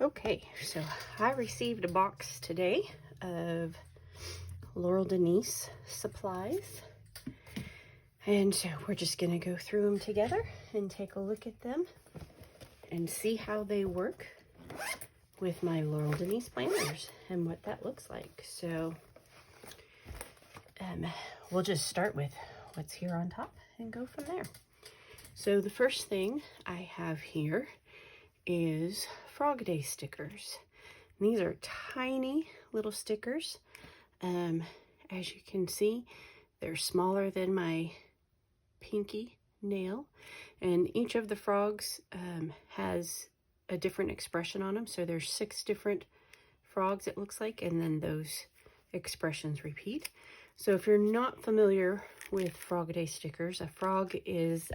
Okay, so I received a box today of Laurel Denise supplies. And so we're just going to go through them together and take a look at them and see how they work with my Laurel Denise planners and what that looks like. So we'll just start with what's here on top and go from there. So the first thing I have here is Frog Day stickers. And these are tiny little stickers. As you can see, they're smaller than my pinky nail, and each of the frogs has a different expression on them. So there's 6 different frogs, it looks like, and then those expressions repeat. So if you're not familiar with Frog Day stickers, a frog is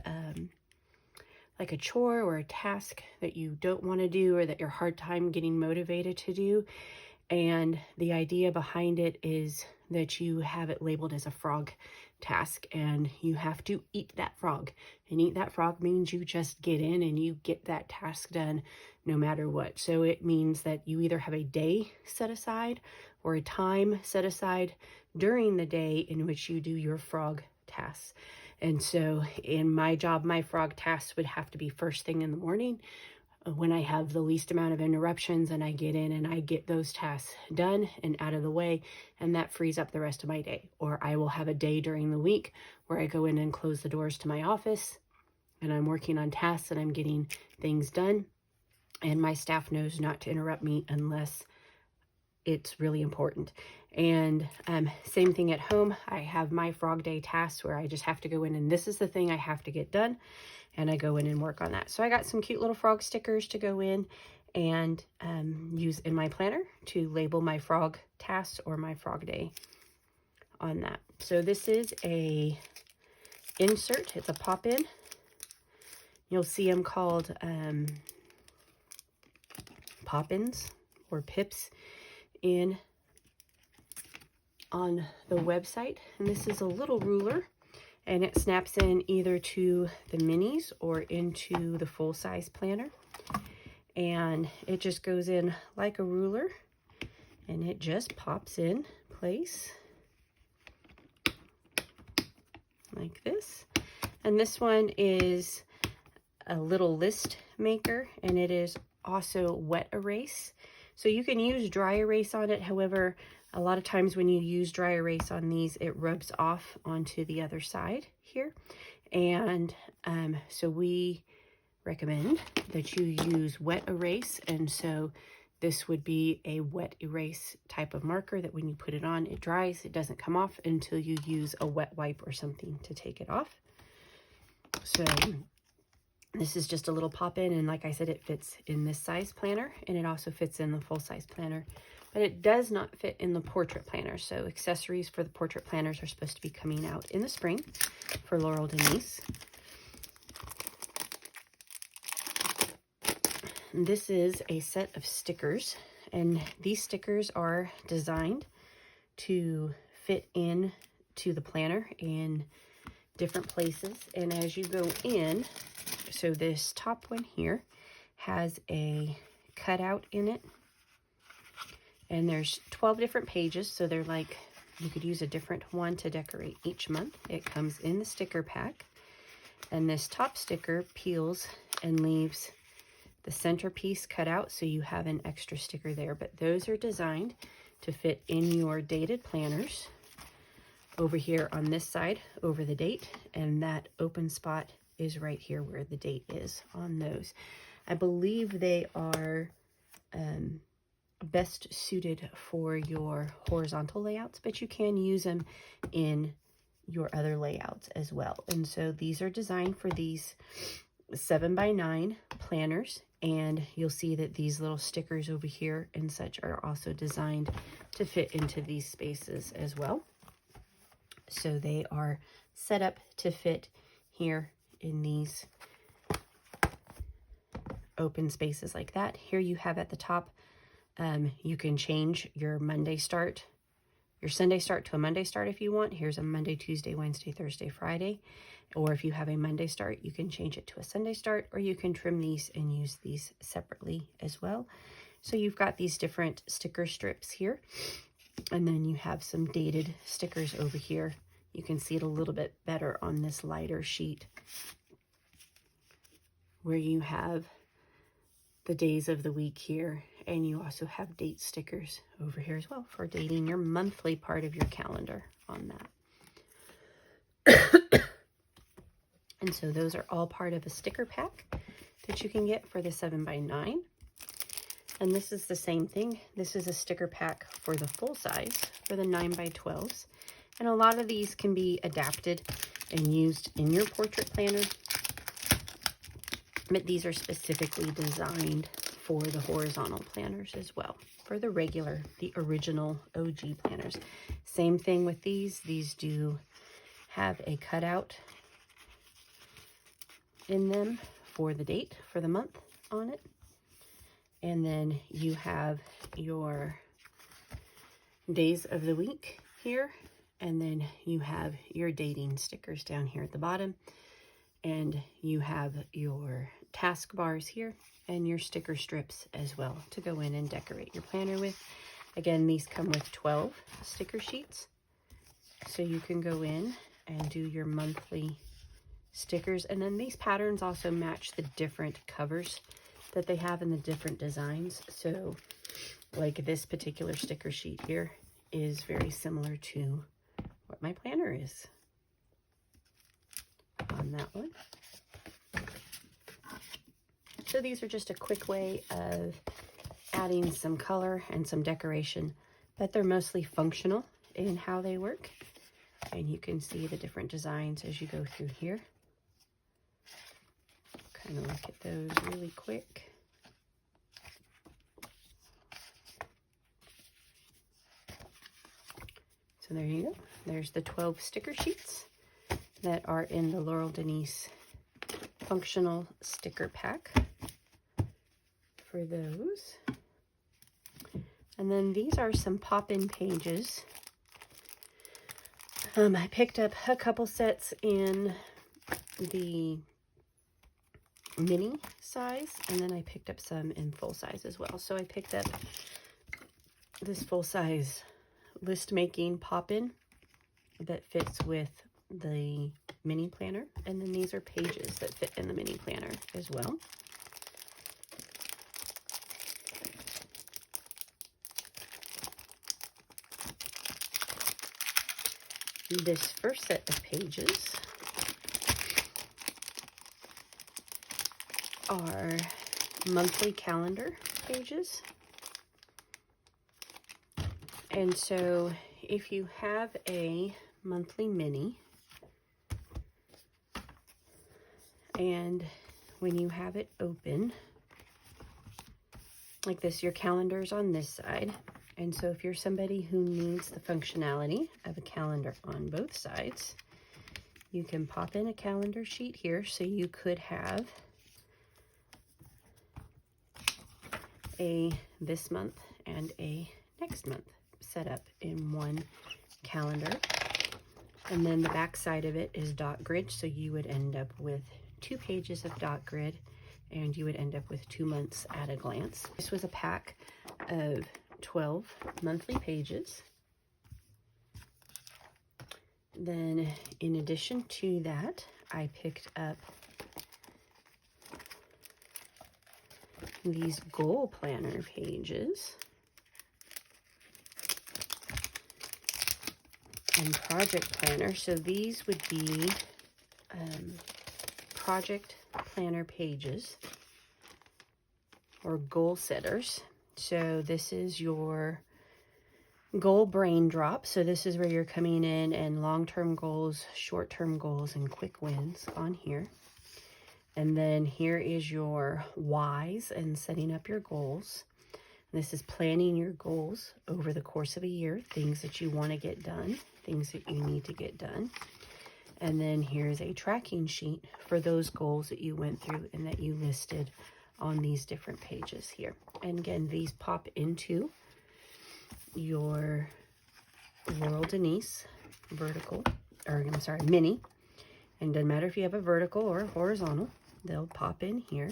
like a chore or a task that you don't want to do or that you're hard time getting motivated to do. And the idea behind it is that you have it labeled as a frog task and you have to eat that frog. And eat that frog means you just get in and you get that task done no matter what. So it means that you either have a day set aside or a time set aside during the day in which you do your frog tasks. And so in my job, my frog tasks would have to be first thing in the morning when I have the least amount of interruptions, and I get in and I get those tasks done and out of the way, and that frees up the rest of my day. Or I will have a day during the week where I go in and close the doors to my office and I'm working on tasks and I'm getting things done, and my staff knows not to interrupt me unless it's really important. And same thing at home. I have my Frog Day tasks where I just have to go in and this is the thing I have to get done, and I go in and work on that. So I got some cute little frog stickers to go in and use in my planner to label my frog tasks or my Frog Day on that. So this is a insert. It's a pop-in. You'll see them called pop-ins or pips on the website. And this is a little ruler, and it snaps in either to the minis or into the full-size planner. And it just goes in like a ruler, and it just pops in place like this. And this one is a little list maker, and it is also wet erase. So you can use dry erase on it. However, a lot of times when you use dry erase on these, it rubs off onto the other side here. And so we recommend that you use wet erase. And so this would be a wet erase type of marker that when you put it on, it dries. It doesn't come off until you use a wet wipe or something to take it off. So this is just a little pop-in, and like I said, it fits in this size planner, and it also fits in the full-size planner, but it does not fit in the portrait planner. So accessories for the portrait planners are supposed to be coming out in the spring for Laurel Denise. And this is a set of stickers, and these stickers are designed to fit in to the planner in different places. And as you go in, so this top one here has a cutout in it, and there's 12 different pages, so they're like, you could use a different one to decorate each month. It comes in the sticker pack, and this top sticker peels and leaves the centerpiece cut out, so you have an extra sticker there. But those are designed to fit in your dated planners over here on this side over the date, and that open spot is right here where the date is on those. I believe they are best suited for your horizontal layouts, but you can use them in your other layouts as well. And so these are designed for these 7x9 planners, and you'll see that these little stickers over here and such are also designed to fit into these spaces as well. So they are set up to fit here in these open spaces like that. Here you have at the top, you can change your Monday start, your Sunday start to a Monday start if you want. Here's a Monday, Tuesday, Wednesday, Thursday, Friday. Or if you have a Monday start, you can change it to a Sunday start, or you can trim these and use these separately as well. So you've got these different sticker strips here, and then you have some dated stickers over here. You can see it a little bit better on this lighter sheet, where you have the days of the week here, and you also have date stickers over here as well for dating your monthly part of your calendar on that. And so those are all part of a sticker pack that you can get for the 7x9. And this is the same thing. This is a sticker pack for the full size, for the 9x12s. And a lot of these can be adapted and used in your portrait planner, but these are specifically designed for the horizontal planners as well, for the regular, the original OG planners. Same thing with these. These do have a cutout in them for the date, for the month on it. And then you have your days of the week here. And then you have your dating stickers down here at the bottom. And you have your task bars here and your sticker strips as well to go in and decorate your planner with. Again, these come with 12 sticker sheets. So you can go in and do your monthly stickers. And then these patterns also match the different covers that they have in the different designs. So like this particular sticker sheet here is very similar to what my planner is on that one. So these are just a quick way of adding some color and some decoration, but they're mostly functional in how they work. And you can see the different designs as you go through here. Kind of look at those really quick. So there you go. There's the 12 sticker sheets that are in the Laurel Denise functional sticker pack for those. And then these are some pop-in pages. I picked up a couple sets in the mini size, and then I picked up some in full size as well. So I picked up this full size list making pop-in that fits with the mini planner, and then these are pages that fit in the mini planner as well. This first set of pages are monthly calendar pages. And so if you have a monthly mini, and when you have it open like this, your calendar's on this side. And so if you're somebody who needs the functionality of a calendar on both sides, you can pop in a calendar sheet here. So you could have a this month and a next month set up in one calendar. And then the back side of it is dot grid. So you would end up with 2 pages of dot grid, and you would end up with 2 months at a glance. This was a pack of 12 monthly pages. Then in addition to that, I picked up these goal planner pages and project planner. So these would be project planner pages or goal setters. So this is your goal brain drop. So this is where you're coming in and long-term goals, short-term goals, and quick wins on here. And then here is your whys and setting up your goals. This is planning your goals over the course of a year, things that you want to get done, things that you need to get done. And then here's a tracking sheet for those goals that you went through and that you listed on these different pages here. And again, these pop into your Laurel Denise vertical, or I'm sorry, mini. And doesn't matter if you have a vertical or a horizontal, they'll pop in here.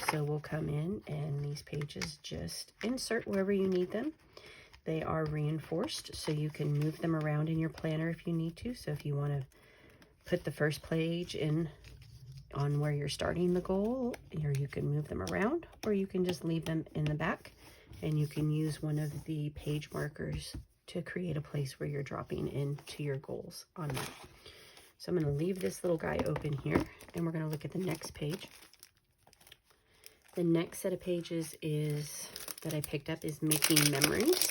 So we'll come in and these pages just insert wherever you need them. They are reinforced, so you can move them around in your planner if you need to. So if you want to put the first page in on where you're starting the goal, or you can move them around, or you can just leave them in the back, and you can use one of the page markers to create a place where you're dropping into your goals on that. So I'm going to leave this little guy open here, and we're going to look at the next page. The next set of pages that I picked up is Making Memories.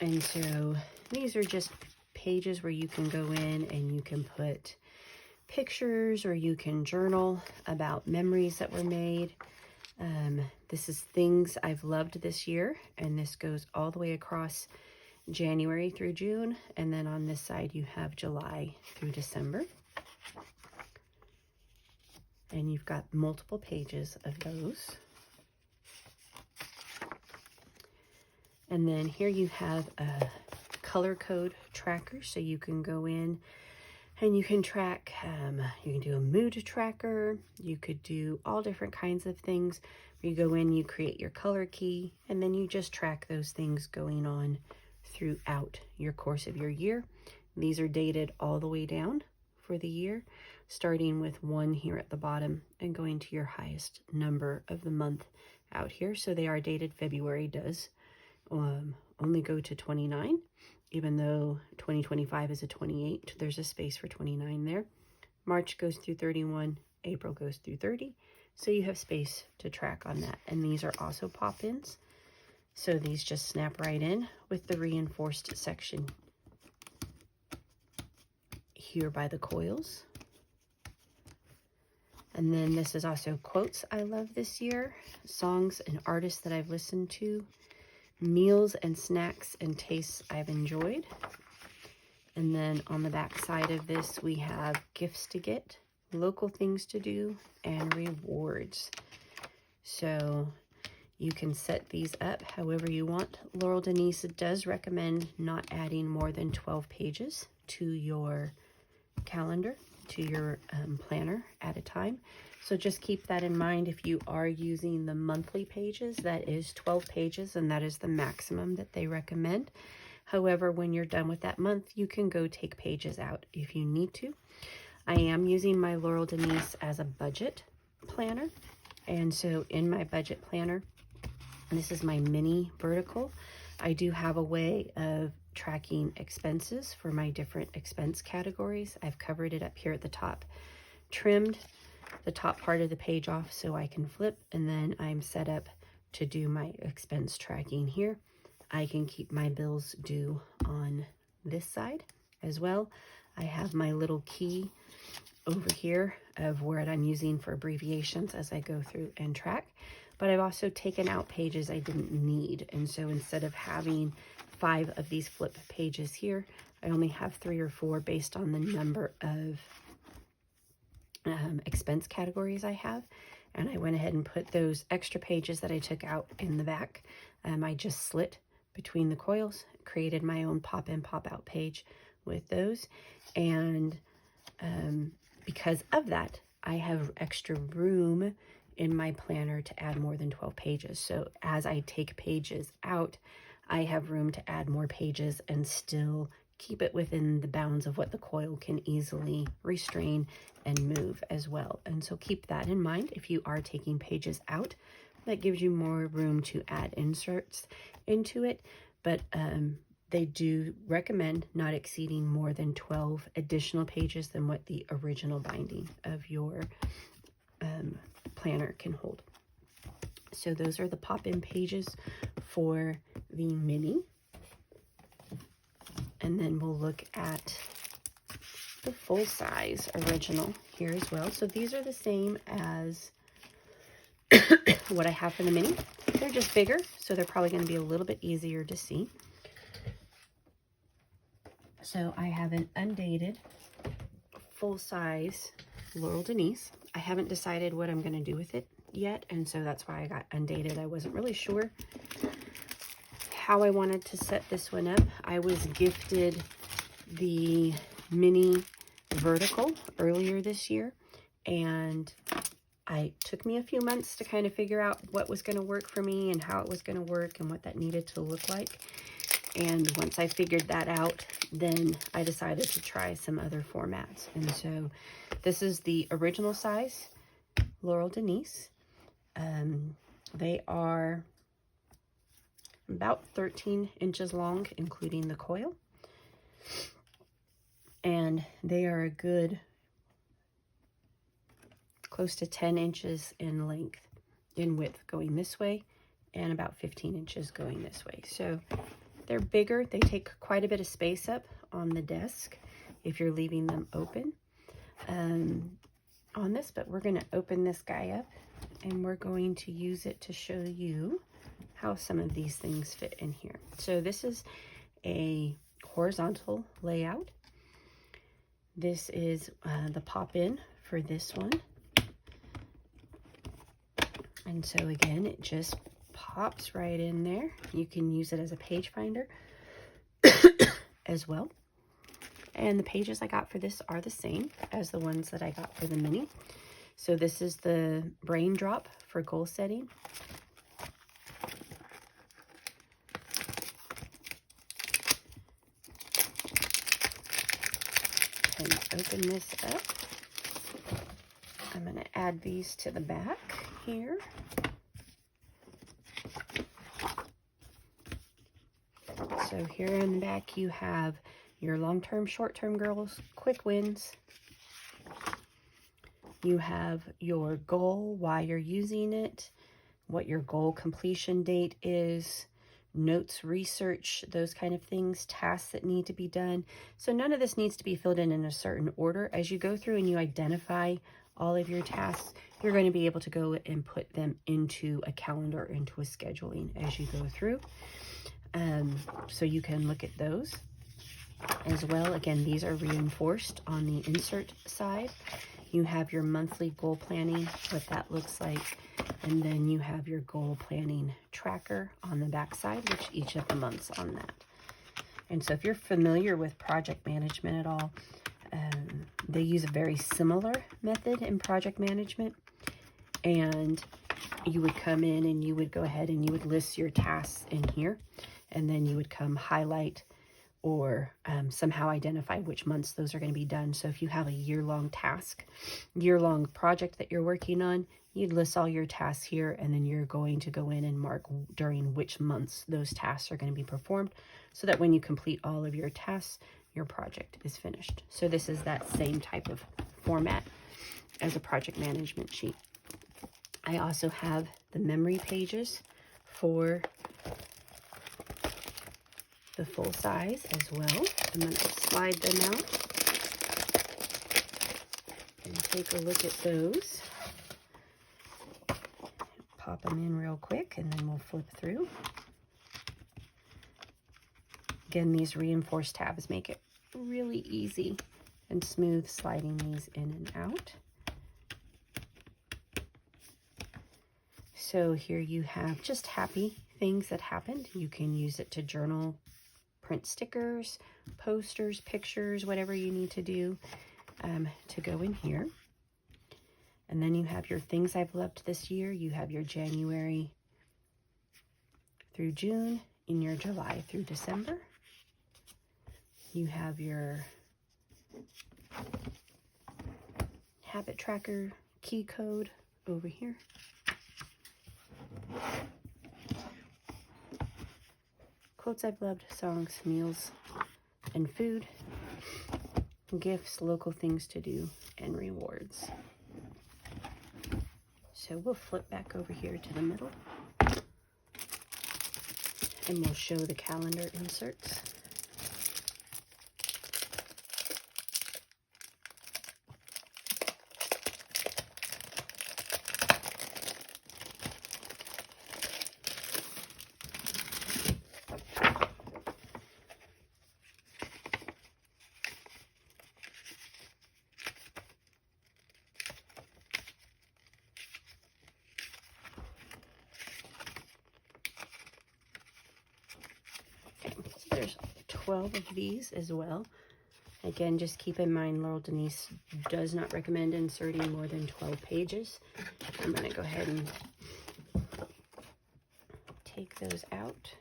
And so these are just pages where you can go in and you can put pictures, or you can journal about memories that were made. This is things I've loved this year, and this goes all the way across January through June, and then on this side you have July through December. And you've got multiple pages of those. And then here you have a color code tracker, so you can go in and you can track, you can do a mood tracker, you could do all different kinds of things. Where you go in, you create your color key, and then you just track those things going on throughout your course of your year. These are dated all the way down for the year, starting with 1 here at the bottom and going to your highest number of the month out here. So they are dated. February does only go to 29, even though 2025 is a 28. There's a space for 29 there. March goes through 31, April goes through 30. So you have space to track on that. And these are also pop-ins. So these just snap right in with the reinforced section here by the coils. And then this is also quotes I love this year, songs and artists that I've listened to, meals and snacks and tastes I've enjoyed. And then on the back side of this, we have gifts to get, local things to do, and rewards. So you can set these up however you want. Laurel Denise does recommend not adding more than 12 pages to your calendar, to your planner at a time. So just keep that in mind. If you are using the monthly pages, that is 12 pages, and that is the maximum that they recommend. However, when you're done with that month, you can go take pages out if you need to. I am using my Laurel Denise as a budget planner. And so in my budget planner, this is my mini vertical. I do have a way of tracking expenses for my different expense categories. I've covered it up here at the top, trimmed the top part of the page off so I can flip, and then I'm set up to do my expense tracking here. I can keep my bills due on this side as well. I have my little key over here of where I'm using for abbreviations as I go through and track. But I've also taken out pages I didn't need. And so instead of having 5 of these flip pages here, I only have 3 or 4 based on the number of expense categories I have. And I went ahead and put those extra pages that I took out in the back. I just slit between the coils, created my own pop-in, pop-out page with those. And because of that, I have extra room in my planner to add more than 12 pages. So as I take pages out, I have room to add more pages and still keep it within the bounds of what the coil can easily restrain and move as well. And so keep that in mind if you are taking pages out. That gives you more room to add inserts into it, but they do recommend not exceeding more than 12 additional pages than what the original binding of your planner can hold. So those are the pop-in pages for the mini. And then we'll look at the full-size original here as well. So these are the same as what I have for the mini. They're just bigger, so they're probably going to be a little bit easier to see. So I have an undated full-size Laurel Denise. I haven't decided what I'm going to do with it yet, and so that's why I got undated. I wasn't really sure how I wanted to set this one up. I was gifted the mini vertical earlier this year, and It took me a few months to kind of figure out what was going to work for me and how it was going to work and what that needed to look like. And once I figured that out, then I decided to try some other formats. And so this is the original size Laurel Denise. They are about 13 inches long, including the coil. And they are a good close to 10 inches in length, in width going this way, and about 15 inches going this way. So they're bigger. They take quite a bit of space up on the desk if you're leaving them open on this, but we're going to open this guy up and we're going to use it to show you how some of these things fit in here. So this is a horizontal layout. This is the pop-in for this one. And so again, it just pops right in there. You can use it as a page finder as well. And the pages I got for this are the same as the ones that I got for the mini. So this is the brain drop for goal setting. And open this up. I'm going to add these to the back here. So here in the back you have your long-term, short-term goals, quick wins. You have your goal, why you're using it, what your goal completion date is, notes, research, those kind of things, tasks that need to be done. So none of this needs to be filled in a certain order. As you go through and you identify all of your tasks, you're going to be able to go and put them into a calendar, into a scheduling as you go through. So you can look at those as well. Again, these are reinforced on the insert side. You have your monthly goal planning, what that looks like, and then you have your goal planning tracker on the back side, which each of the months on that. And so if you're familiar with project management at all, they use a very similar method in project management. And you would come in and you would go ahead and you would list your tasks in here, and then you would come highlight or somehow identify which months those are going to be done. So if you have a year-long task, year-long project that you're working on, you'd list all your tasks here, and then you're going to go in and mark during which months those tasks are going to be performed, so that when you complete all of your tasks, your project is finished. So this is that same type of format as a project management sheet. I also have the memory pages for the full size as well. I'm going to slide them out and take a look at those. Pop them in real quick and then we'll flip through. Again, these reinforced tabs make it really easy and smooth sliding these in and out. So here you have just happy things that happened. You can use it to journal, print stickers, posters, pictures, whatever you need to do to go in here. And then you have your things I've loved this year. You have your January through June, and your July through December. You have your habit tracker key code over here. Quotes I've loved, songs, meals, and food, gifts, local things to do, and rewards. So we'll flip back over here to the middle, and we'll show the calendar inserts. There's 12 of these as well. Again, just keep in mind, Laurel Denise does not recommend inserting more than 12 pages. I'm going to go ahead and take those out.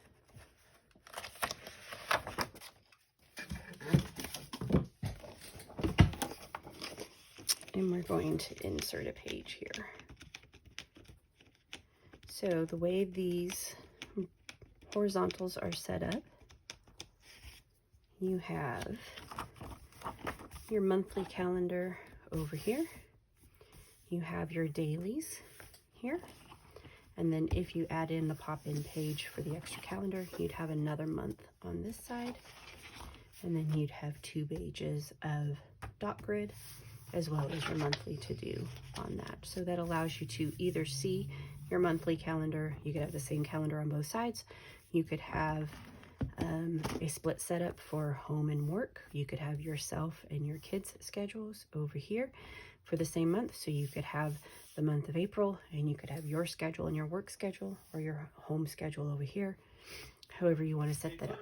And we're going to insert a page here. So the way these horizontals are set up, you have your monthly calendar over here. You have your dailies here. And then if you add in the pop-in page for the extra calendar, you'd have another month on this side. And then you'd have 2 pages of dot grid as well as your monthly to-do on that. So that allows you to either see your monthly calendar. You could have the same calendar on both sides. You could have a split setup for home and work. You could have yourself and your kids' schedules over here for the same month. So you could have the month of April and you could have your schedule and your work schedule or your home schedule over here, however you want to set that up.